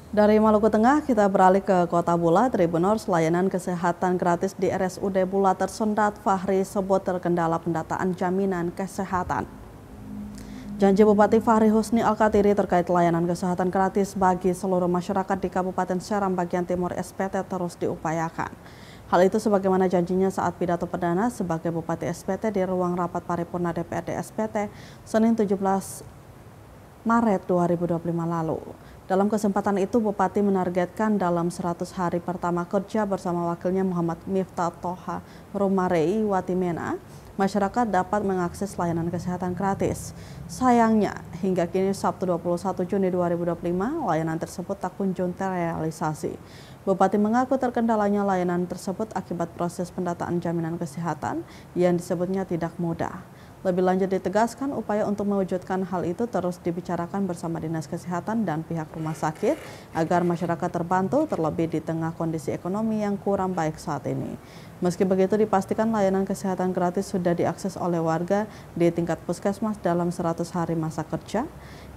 Dari Maluku Tengah, kita beralih ke Kota Bula. Tribuners, layanan kesehatan gratis di RSUD Bula tersendat. Fahri sebut terkendala pendataan jaminan kesehatan. Janji Bupati Fahri Husni Al-Katiri terkait layanan kesehatan gratis bagi seluruh masyarakat di Kabupaten Seram bagian timur SPT terus diupayakan. Hal itu sebagaimana janjinya saat pidato perdana sebagai Bupati SPT di ruang rapat paripurna DPRD SPT Senin 17 Maret 2025 lalu. Dalam kesempatan itu, Bupati menargetkan dalam 100 hari pertama kerja bersama wakilnya Muhammad Miftah Toha Rumarei Watimena, masyarakat dapat mengakses layanan kesehatan gratis. Sayangnya, hingga kini Sabtu 21 Juni 2025, layanan tersebut tak kunjung terrealisasi. Bupati mengaku terkendalanya layanan tersebut akibat proses pendataan jaminan kesehatan yang disebutnya tidak mudah. Lebih lanjut ditegaskan, upaya untuk mewujudkan hal itu terus dibicarakan bersama Dinas Kesehatan dan pihak rumah sakit agar masyarakat terbantu terlebih di tengah kondisi ekonomi yang kurang baik saat ini. Meski begitu, dipastikan layanan kesehatan gratis sudah diakses oleh warga di tingkat puskesmas dalam 100 hari masa kerja.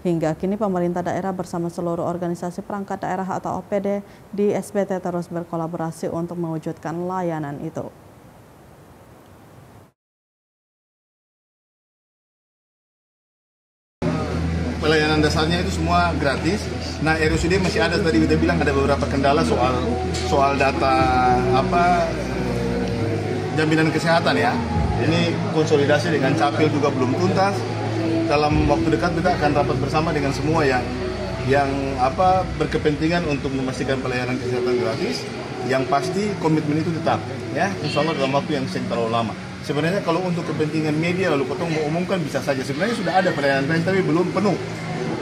Hingga kini pemerintah daerah bersama seluruh organisasi perangkat daerah atau OPD di SPT terus berkolaborasi untuk mewujudkan layanan itu. Pelayanan dasarnya itu semua gratis. Nah, RSUD masih ada, tadi kita bilang ada beberapa kendala soal data jaminan kesehatan ya. Ini konsolidasi dengan Capil juga belum tuntas. Dalam waktu dekat kita akan rapat bersama dengan semua yang berkepentingan untuk memastikan pelayanan kesehatan gratis. Yang pasti komitmen itu tetap ya, insya Allah dalam waktu yang terlalu lama. Sebenarnya kalau untuk kepentingan media lalu potong mau umumkan bisa saja. Sebenarnya sudah ada pelayanan lain tapi belum penuh.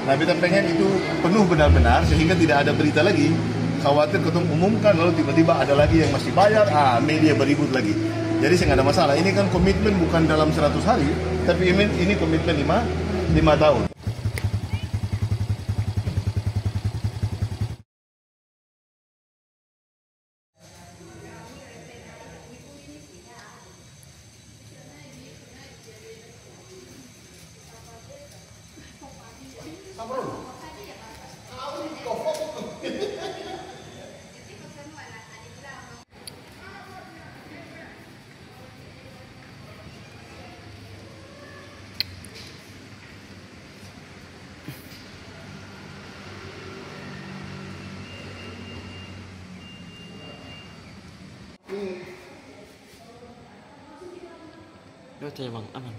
Nah, kita pengen itu penuh benar-benar sehingga tidak ada berita lagi. Khawatir ketemu umumkan lalu tiba-tiba ada lagi yang masih bayar, media beribut lagi. Jadi saya nggak ada masalah. Ini kan komitmen bukan dalam 100 hari, tapi ini komitmen 5 tahun. Oke bang, aman.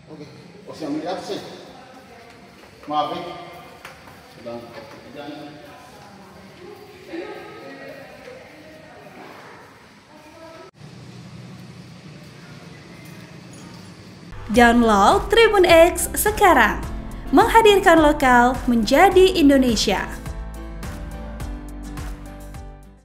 Oke, yang di atas sih. Maaf ya. Sedang pekerjaan. Download Tribun X sekarang, menghadirkan lokal menjadi Indonesia.